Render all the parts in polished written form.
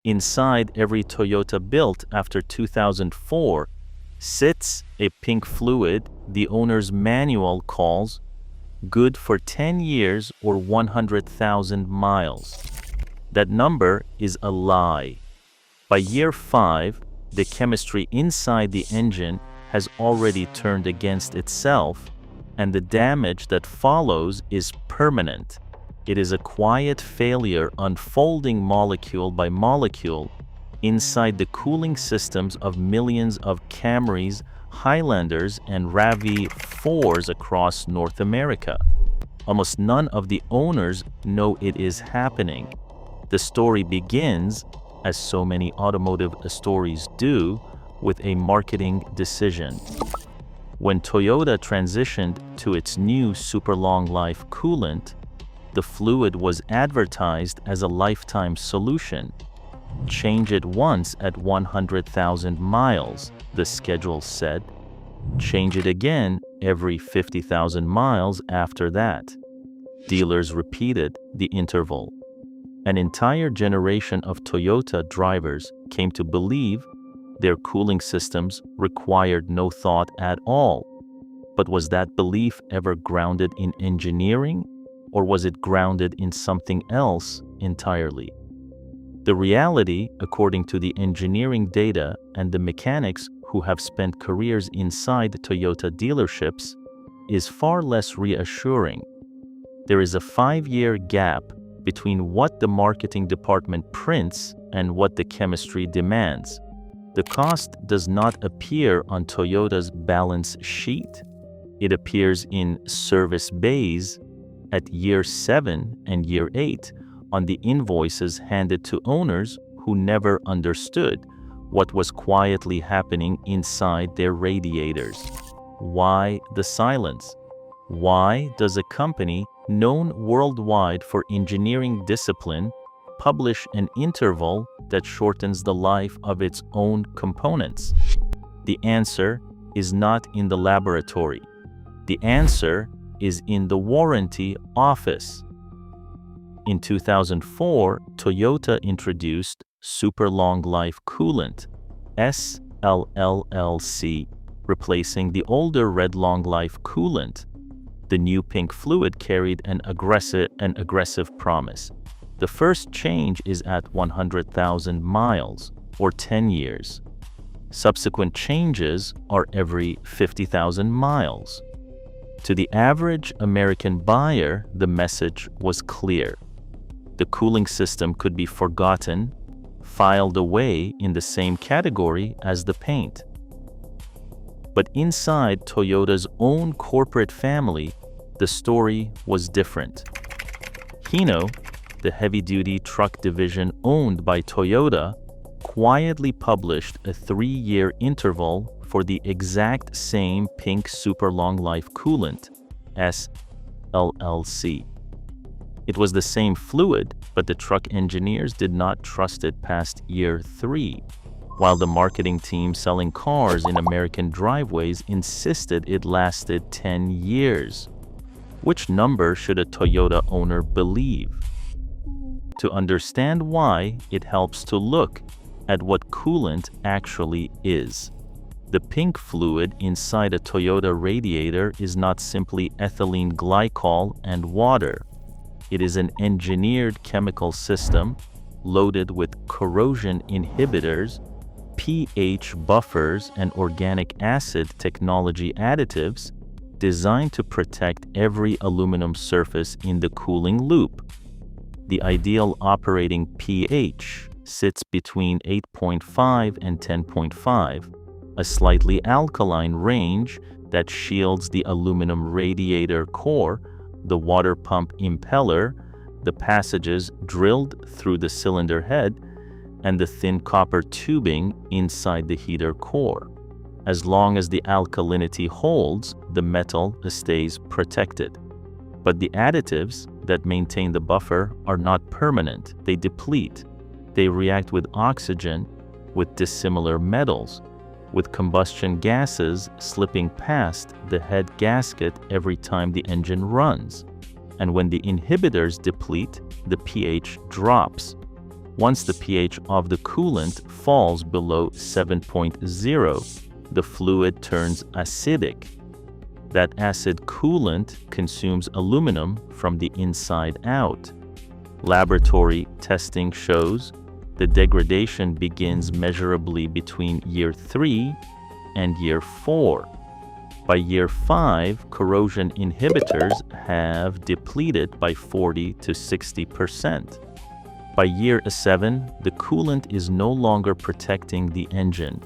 Inside every Toyota built after 2004 sits a pink fluid the owner's manual calls good for 10 years or 100,000 miles. That number is a lie. By year 5, the chemistry inside the engine has already turned against itself, and the damage that follows is permanent. It is a quiet failure unfolding molecule by molecule inside the cooling systems of millions of Camrys, Highlanders, and RAV4s across North America. Almost none of the owners know it is happening. The story begins, as so many automotive stories do, with a marketing decision. When Toyota transitioned to its new super long life coolant, the fluid was advertised as a lifetime solution. Change it once at 100,000 miles, the schedule said. Change it again every 50,000 miles after that. Dealers repeated the interval. An entire generation of Toyota drivers came to believe their cooling systems required no thought at all. But was that belief ever grounded in engineering, or was it grounded in something else entirely? The reality, according to the engineering data and the mechanics who have spent careers inside Toyota dealerships, is far less reassuring. There is a 5-year gap between what the marketing department prints and what the chemistry demands. The cost does not appear on Toyota's balance sheet. It appears in service bays at year 7 and year 8 on the invoices handed to owners who never understood what was quietly happening inside their radiators. Why the silence? Why does a company known worldwide for engineering discipline publish an interval that shortens the life of its own components? The answer is not in the laboratory. The answer is in the warranty office. In 2004, Toyota introduced Super Long Life Coolant, SLLC, replacing the older Red Long Life Coolant. The new pink fluid carried an aggressive promise. The first change is at 100,000 miles, or 10 years. Subsequent changes are every 50,000 miles. To the average American buyer, the message was clear. The cooling system could be forgotten, filed away in the same category as the paint. But inside Toyota's own corporate family, the story was different. Hino, the heavy-duty truck division owned by Toyota, quietly published a 3-year interval for the exact same pink super long life coolant, SLLC. It was the same fluid, but the truck engineers did not trust it past year 3, while the marketing team selling cars in American driveways insisted it lasted 10 years. Which number should a Toyota owner believe? To understand why, it helps to look at what coolant actually is. The pink fluid inside a Toyota radiator is not simply ethylene glycol and water. It is an engineered chemical system loaded with corrosion inhibitors, pH buffers, and organic acid technology additives designed to protect every aluminum surface in the cooling loop. The ideal operating pH sits between 8.5 and 10.5, a slightly alkaline range that shields the aluminum radiator core, the water pump impeller, the passages drilled through the cylinder head, and the thin copper tubing inside the heater core. As long as the alkalinity holds, the metal stays protected. But the additives that maintain the buffer are not permanent. They deplete. They react with oxygen, with dissimilar metals, with combustion gases slipping past the head gasket every time the engine runs. And when the inhibitors deplete, the pH drops. Once the pH of the coolant falls below 7.0, the fluid turns acidic. That acid coolant consumes aluminum from the inside out. Laboratory testing shows the degradation begins measurably between year 3 and year 4. By year 5, corrosion inhibitors have depleted by 40 to 60%. By year 7, the coolant is no longer protecting the engine.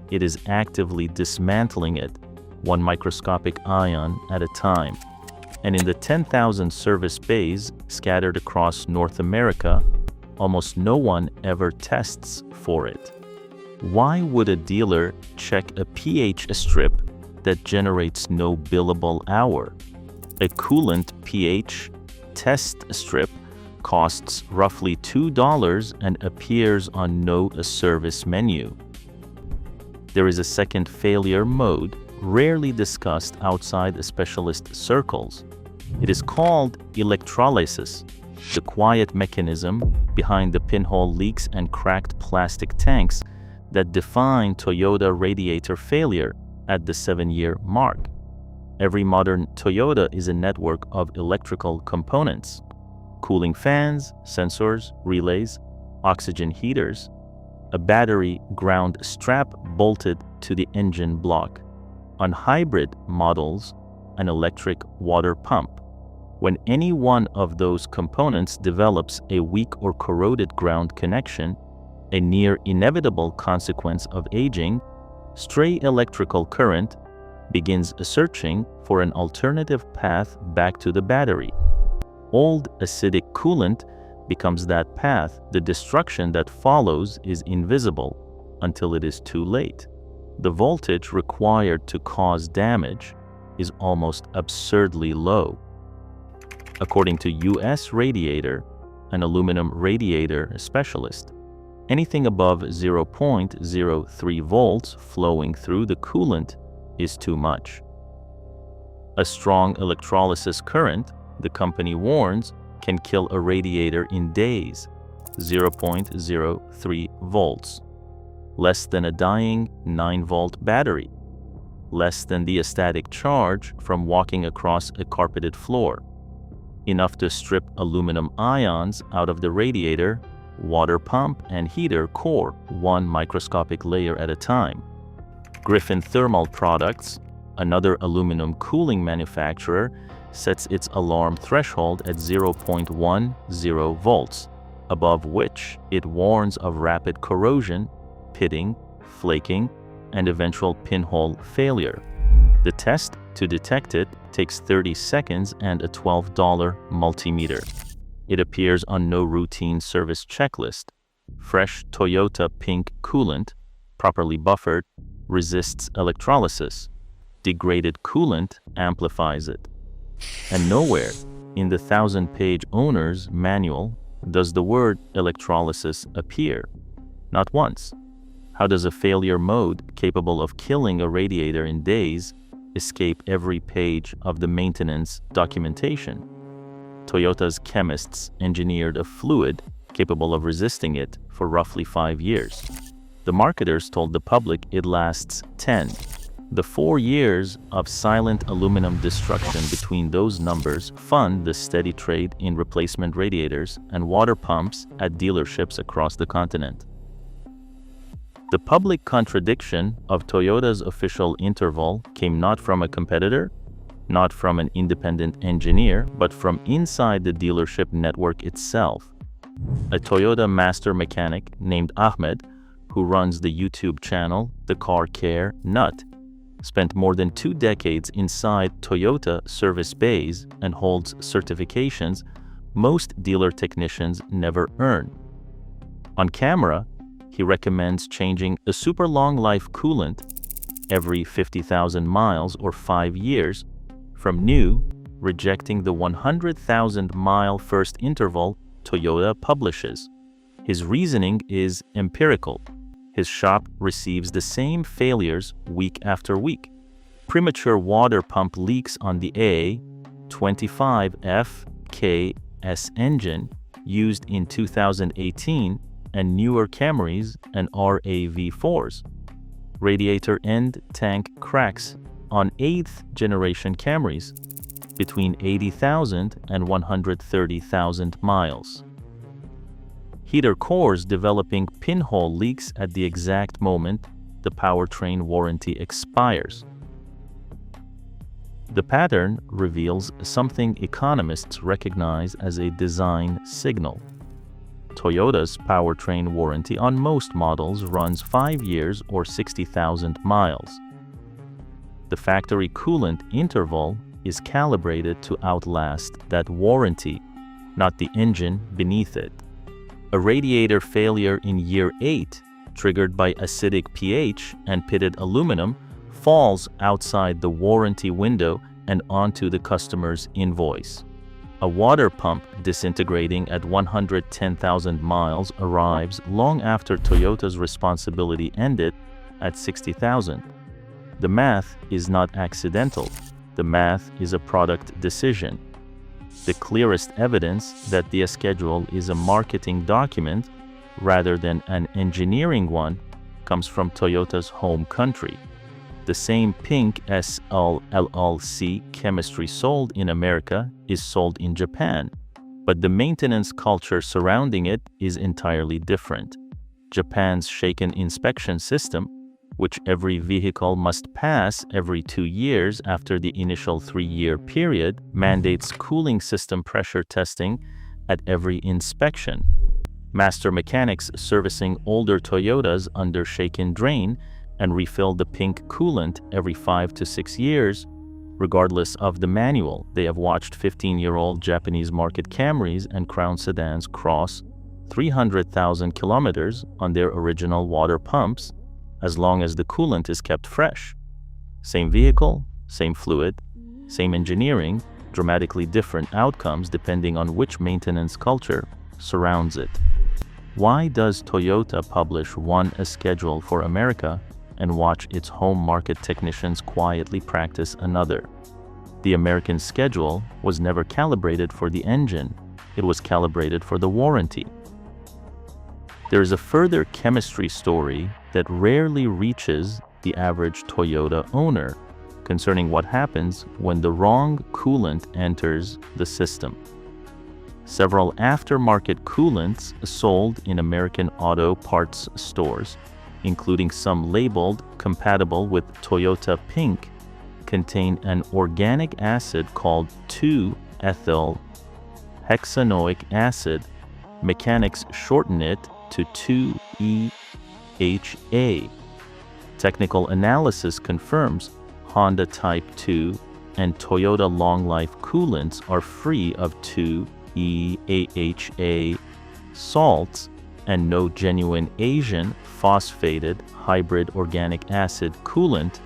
It is actively dismantling it, one microscopic ion at a time. And in the 10,000 service bays scattered across North America, almost no one ever tests for it. Why would a dealer check a pH strip that generates no billable hour? A coolant pH test strip costs roughly $2 and appears on no service menu. There is a second failure mode, rarely discussed outside specialist circles. It is called electrolysis, the quiet mechanism behind the pinhole leaks and cracked plastic tanks that define Toyota Radiator failure at the 7-year mark. Every modern Toyota is a network of electrical components: cooling fans, sensors, relays, oxygen heaters, a battery ground strap bolted to the engine block. On hybrid models, an electric water pump. When any one of those components develops a weak or corroded ground connection, a near inevitable consequence of aging, stray electrical current begins searching for an alternative path back to the battery. Old acidic coolant becomes that path. The destruction that follows is invisible until it is too late. The voltage required to cause damage is almost absurdly low. According to US Radiator, an aluminum radiator specialist, anything above 0.03 volts flowing through the coolant is too much. A strong electrolysis current, the company warns, can kill a radiator in days. 0.03 volts. Less than a dying 9-volt battery. Less than the static charge from walking across a carpeted floor. Enough to strip aluminum ions out of the radiator, water pump, and heater core, one microscopic layer at a time. Griffin Thermal Products, another aluminum cooling manufacturer, sets its alarm threshold at 0.10 volts, above which it warns of rapid corrosion, pitting, flaking, and eventual pinhole failure. The test to detect it takes 30 seconds and a $12 multimeter. It appears on no routine service checklist. Fresh Toyota pink coolant, properly buffered, resists electrolysis. Degraded coolant amplifies it. And nowhere in the 1,000-page owner's manual does the word electrolysis appear. Not once. How does a failure mode capable of killing a radiator in days escape every page of the maintenance documentation? Toyota's chemists engineered a fluid capable of resisting it for roughly 5 years. The marketers told the public it lasts 10. The 4 years of silent aluminum destruction between those numbers fund the steady trade in replacement radiators and water pumps at dealerships across the continent. The public contradiction of Toyota's official interval came not from a competitor, not from an independent engineer, but from inside the dealership network itself. A Toyota master mechanic named Ahmed, who runs the YouTube channel The Car Care Nut, spent more than 2 decades inside Toyota service bays and holds certifications most dealer technicians never earn. On camera, he recommends changing a super long life coolant every 50,000 miles or 5 years from new, rejecting the 100,000 mile first interval Toyota publishes. His reasoning is empirical. His shop receives the same failures week after week. Premature water pump leaks on the A25FKS engine used in 2018 and newer Camrys and RAV4s. Radiator end tank cracks on 8th generation Camrys between 80,000 and 130,000 miles. Heater cores developing pinhole leaks at the exact moment the powertrain warranty expires. The pattern reveals something economists recognize as a design signal. Toyota's powertrain warranty on most models runs 5 years or 60,000 miles. The factory coolant interval is calibrated to outlast that warranty, not the engine beneath it. A radiator failure in year 8, triggered by acidic pH and pitted aluminum, falls outside the warranty window and onto the customer's invoice. A water pump disintegrating at 110,000 miles arrives long after Toyota's responsibility ended at 60,000. The math is not accidental. The math is a product decision. The clearest evidence that the schedule is a marketing document rather than an engineering one comes from Toyota's home country. The same pink SLLC chemistry sold in America is sold in Japan, but the maintenance culture surrounding it is entirely different. Japan's shaken inspection system, which every vehicle must pass every 2 years after the initial 3-year period, mandates cooling system pressure testing at every inspection. Master mechanics servicing older Toyotas under shaken drain and refill the pink coolant every 5 to 6 years, regardless of the manual. They have watched 15-year-old Japanese market Camrys and Crown sedans cross 300,000 kilometers on their original water pumps, as long as the coolant is kept fresh. Same vehicle, same fluid, same engineering, dramatically different outcomes depending on which maintenance culture surrounds it. Why does Toyota publish a schedule for America and watch its home market technicians quietly practice another? The American schedule was never calibrated for the engine. It was calibrated for the warranty. There is a further chemistry story that rarely reaches the average Toyota owner concerning what happens when the wrong coolant enters the system. Several aftermarket coolants sold in American auto parts stores, including some labeled compatible with Toyota Pink, contain an organic acid called 2-ethyl hexanoic acid. Mechanics shorten it to 2-EHA. Technical analysis confirms Honda Type 2 and Toyota Long Life Coolants are free of 2-EHA salts, and no genuine Asian phosphated hybrid organic acid coolant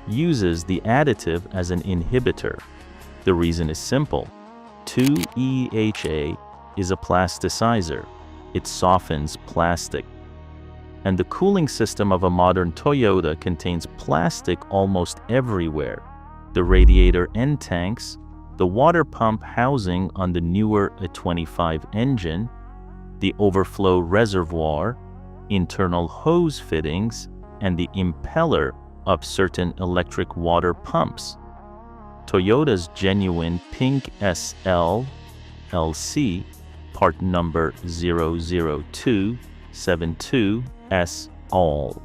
uses the additive as an inhibitor. The reason is simple. 2-EHA is a plasticizer. It softens plastic. And the cooling system of a modern Toyota contains plastic almost everywhere. The radiator end tanks, the water pump housing on the newer E25 engine, the overflow reservoir, internal hose fittings, and the impeller of certain electric water pumps. Toyota's genuine pink SLLC, part number 00272S all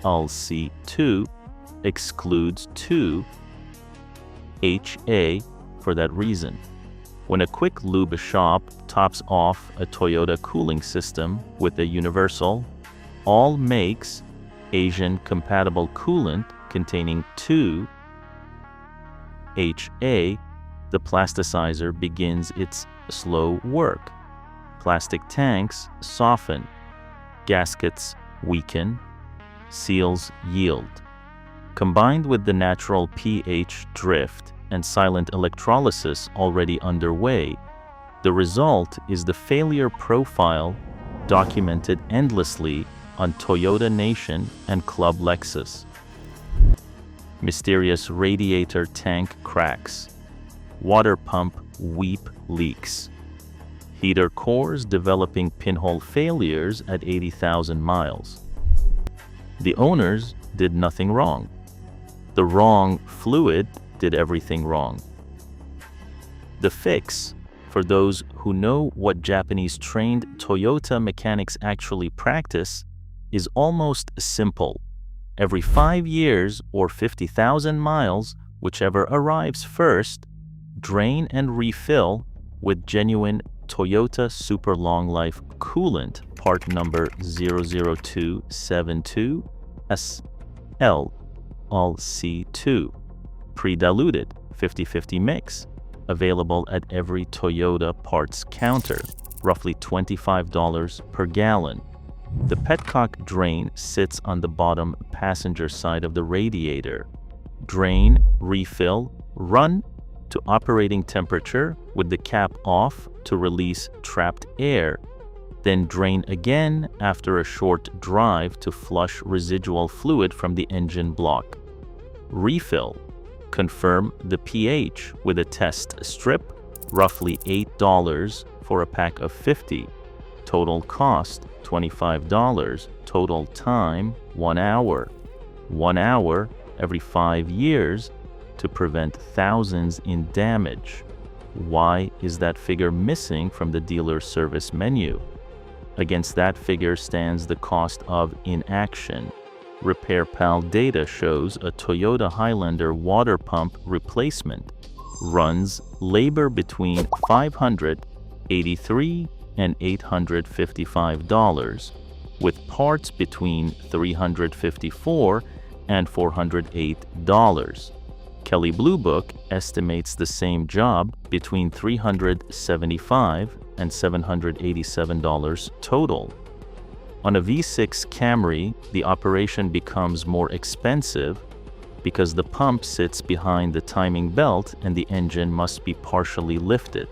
LC2, excludes 2-HA for that reason. When a quick lube shop tops off a Toyota cooling system with a universal, all makes Asian compatible coolant containing 2-HA, the plasticizer begins its slow work. Plastic tanks soften, gaskets weaken, seals yield. Combined with the natural pH drift and silent electrolysis already underway, the result is the failure profile documented endlessly on Toyota Nation and Club Lexus. Mysterious radiator tank cracks. Water pump weep leaks. Heater cores developing pinhole failures at 80,000 miles. The owners did nothing wrong. The wrong fluid did everything wrong. The fix, for those who know what Japanese trained Toyota mechanics actually practice, is almost simple. Every 5 years or 50,000 miles, whichever arrives first, drain and refill with genuine Toyota Super Long Life Coolant, part number 00272 SLLC2, pre-diluted 50-50 mix, available at every Toyota parts counter, roughly $25 per gallon. The petcock drain sits on the bottom passenger side of the radiator. Drain, refill, run to operating temperature with the cap off to release trapped air, then drain again after a short drive to flush residual fluid from the engine block. Refill. Confirm the pH with a test strip, roughly $8 for a pack of 50. Total cost $25. Total time 1 hour. 1 hour every 5 years to prevent thousands in damage. Why is that figure missing from the dealer service menu? Against that figure stands the cost of inaction. RepairPal data shows a Toyota Highlander water pump replacement runs labor between $583 and $855, with parts between $354 and $408. Kelley Blue Book estimates the same job between $375 and $787 total. On a V6 Camry, the operation becomes more expensive because the pump sits behind the timing belt and the engine must be partially lifted.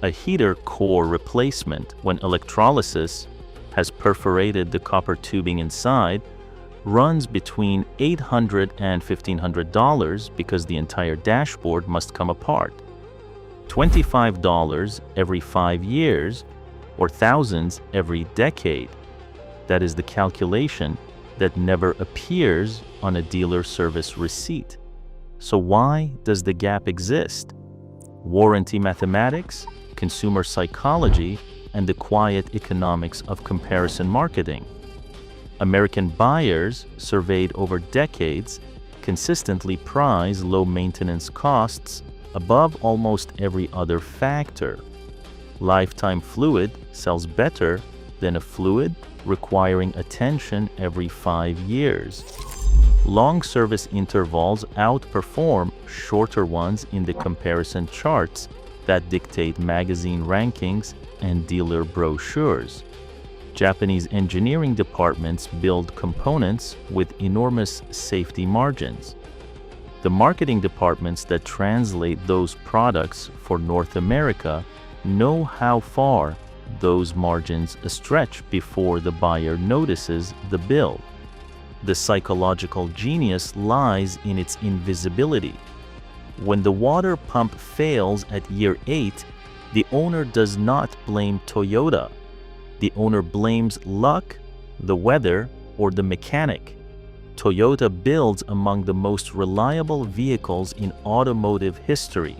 A heater core replacement, when electrolysis has perforated the copper tubing inside, runs between $800 and $1,500 because the entire dashboard must come apart. $25 every 5 years, or thousands every decade. That is the calculation that never appears on a dealer service receipt. So why does the gap exist? Warranty mathematics, consumer psychology, and the quiet economics of comparison marketing. American buyers, surveyed over decades, consistently prize low maintenance costs above almost every other factor. Lifetime fluid sells better than a fluid requiring attention every 5 years. Long service intervals outperform shorter ones in the comparison charts that dictate magazine rankings and dealer brochures. Japanese engineering departments build components with enormous safety margins. The marketing departments that translate those products for North America know how far those margins stretch before the buyer notices the bill. The psychological genius lies in its invisibility. When the water pump fails at year 8, the owner does not blame Toyota. The owner blames luck, the weather, or the mechanic. Toyota builds among the most reliable vehicles in automotive history.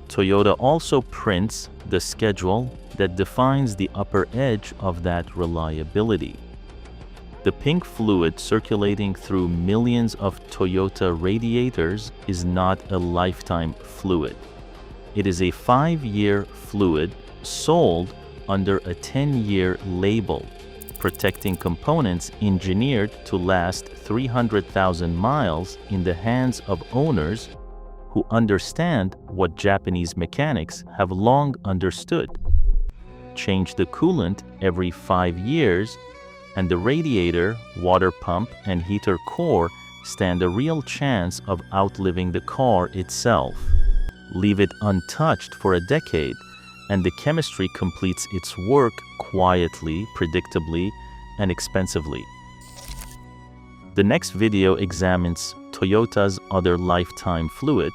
Toyota also prints the schedule that defines the upper edge of that reliability. The pink fluid circulating through millions of Toyota radiators is not a lifetime fluid. It is a 5-year fluid sold under a 10-year label, protecting components engineered to last 300,000 miles in the hands of owners who understand what Japanese mechanics have long understood. Change the coolant every 5 years, and the radiator, water pump, and heater core stand a real chance of outliving the car itself. Leave it untouched for a decade, and the chemistry completes its work quietly, predictably, and expensively. The next video examines Toyota's other lifetime fluid,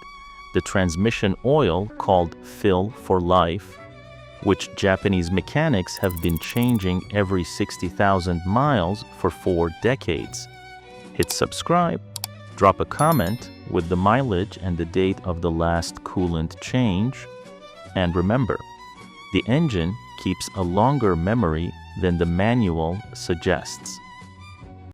the transmission oil called Fill for Life, which Japanese mechanics have been changing every 60,000 miles for 4 decades. Hit subscribe, drop a comment with the mileage and the date of the last coolant change, and remember, the engine keeps a longer memory than the manual suggests.